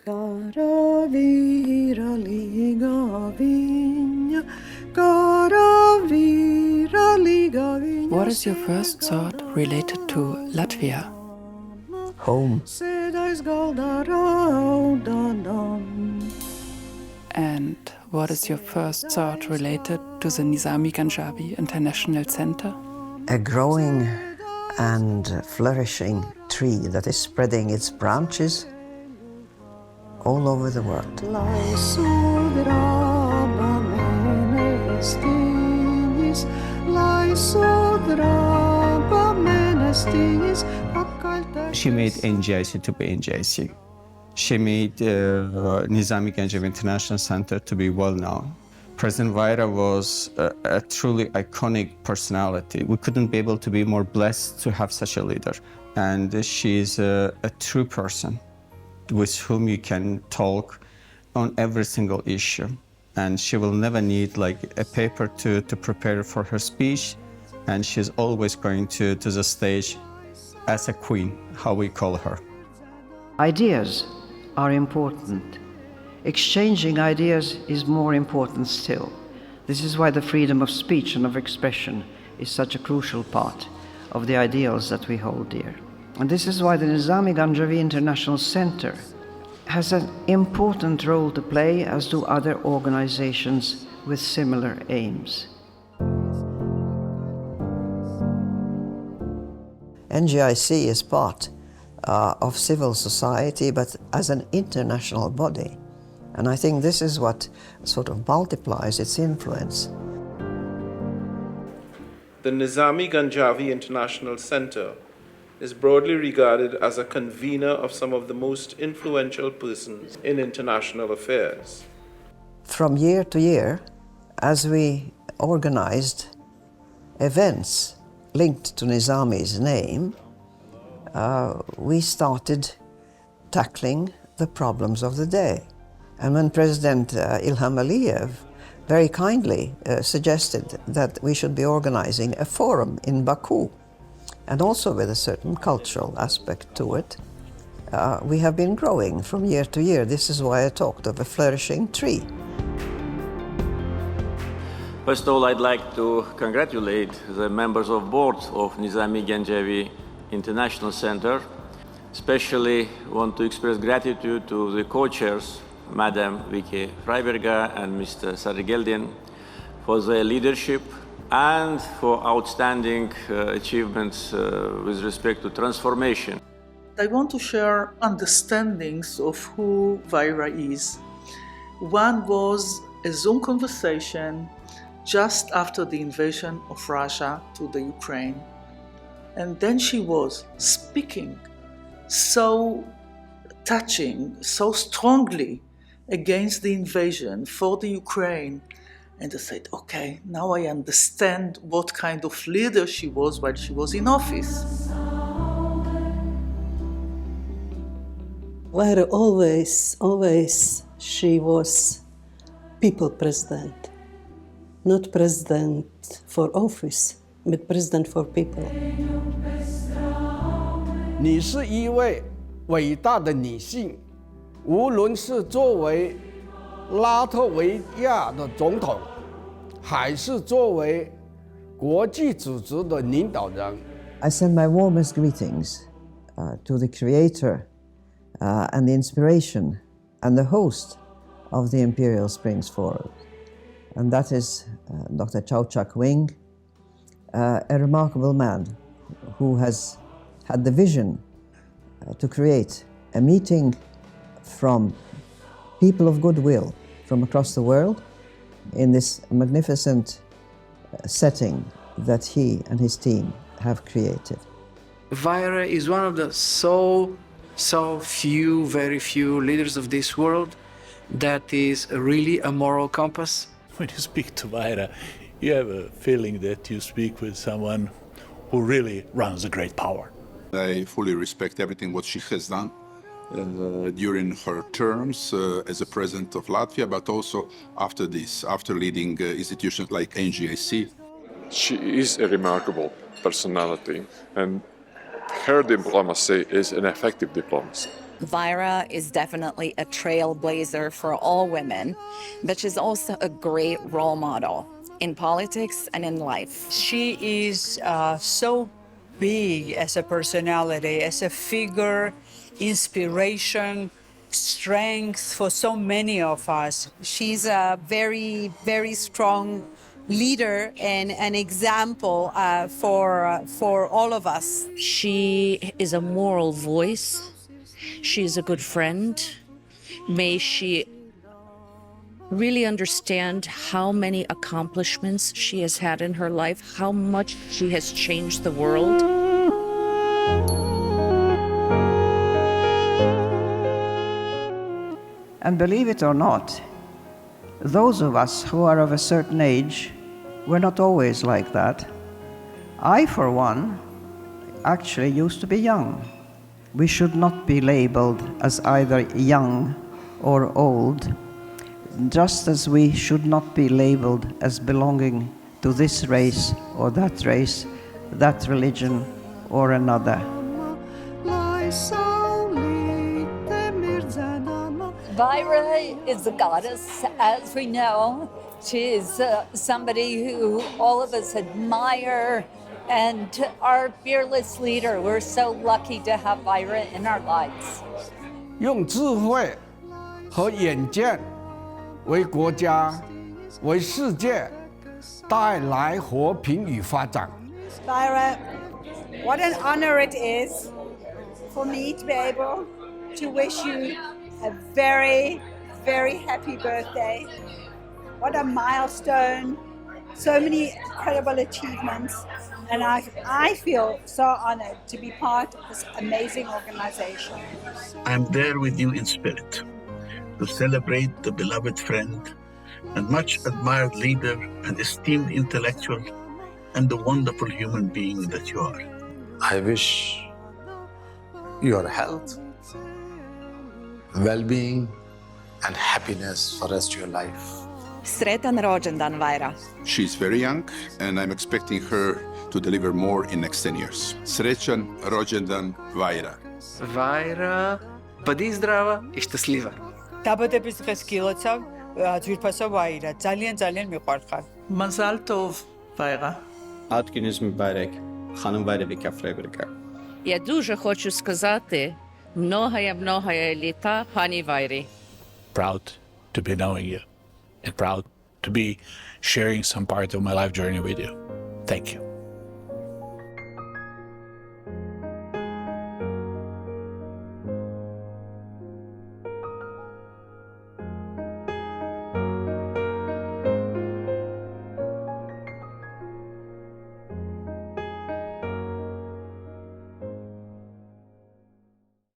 Cara vira liga vinha, cara vira liga vinha. What is your first thought related to Latvia? Home. And what is your first thought related to the Nizami Ganjavi International Center? A growing and flourishing tree that is spreading its branches all over the world. She made NGIC to be NGIC. She made Nizami Ganjavi International Center to be well known. President Vaira was a truly iconic personality. We couldn't be able to be more blessed to have such a leader. And she's a true person with whom you can talk on every single issue. And she will never need like a paper to prepare for her speech. And she's always going to the stage as a queen, how we call her. Ideas are important. Exchanging ideas is more important still. This is why the freedom of speech and of expression is such a crucial part of the ideals that we hold dear. And this is why the Nizami Ganjavi International Center has an important role to play, as do other organizations with similar aims. NGIC is part of civil society, but as an international body. And I think this is what sort of multiplies its influence. The Nizami Ganjavi International Center is broadly regarded as a convener of some of the most influential persons in international affairs. From year to year, as we organized events linked to Nizami's name, we started tackling the problems of the day. And when President Ilham Aliyev very kindly suggested that we should be organizing a forum in Baku, and also with a certain cultural aspect to it, we have been growing from year to year. This is why I talked of a flourishing tree. First of all, I'd like to congratulate the members of board of Nizami Ganjavi International Center. Especially want to express gratitude to the co-chairs, Madam Vike-Freiberga and Mr. Sarıgeldin, for their leadership and for outstanding achievements with respect to transformation. I want to share understandings of who Vaira is. One was a Zoom conversation just after the invasion of Russia to the Ukraine. And then she was speaking so touching, so strongly against the invasion for the Ukraine. And I said, okay, now I understand what kind of leader she was while she was in office. Vaira always she was people president, not president for office, but president for people. 你是一位伟大的女性，无论是作为拉脱维亚的总统，还是作为国际组织的领导人。I send my warmest greetings to the creator and the inspiration and the host of the Imperial Springs Forum. And that is Dr. Chowchak Wing, a remarkable man who has had the vision to create a meeting from people of goodwill from across the world in this magnificent setting that he and his team have created. Vaira is one of the very few leaders of this world that is really a moral compass. When you speak to Vaira, you have a feeling that you speak with someone who really runs a great power. I fully respect everything what she has done during her terms as a president of Latvia, but also after this, after leading institutions like NGIC. She is a remarkable personality, and her diplomacy is an effective diplomacy. Vaira is definitely a trailblazer for all women, but she's also a great role model in politics and in life. She is so big as a personality, as a figure, inspiration, strength for so many of us. She's a very, very strong leader and an example for all of us. She is a moral voice. She is a good friend. May she really understand how many accomplishments she has had in her life, how much she has changed the world. And believe it or not, those of us who are of a certain age, we're not always like that. I, for one, actually used to be young. We should not be labeled as either young or old, just as we should not be labeled as belonging to this race, that religion, or another. Vaira is a goddess, as we know. She is somebody who all of us admire, and our fearless leader. We're so lucky to have Vaira in our lives. 用智慧和远见为国家、为世界带来和平与发展。 Vaira, what an honor it is for me to be able to wish you a very, very happy birthday. What a milestone, so many incredible achievements, and I feel so honored to be part of this amazing organization. I'm there with you in spirit to celebrate the beloved friend and much admired leader and esteemed intellectual and the wonderful human being that you are. I wish your health, well-being, and happiness for the rest of your life. Sretan rođendan, Vaira. She's very young, and I'm expecting her to deliver more in next 10 years. Srećan rođendan, Vaira. Vaira, бъди здрава и щастлива. დაბადების დღეს გილოცავ ძვირფასო ვაირა. ძალიან მიყვარხარ. Mazal tov, Vaira. Адкиніз Мубарек, ханым Vaira Vike-Freiberga. Я дуже хочу сказати многое літа пані Вайрі. Proud to be knowing you and proud to be sharing some part of my life journey with you. Thank you.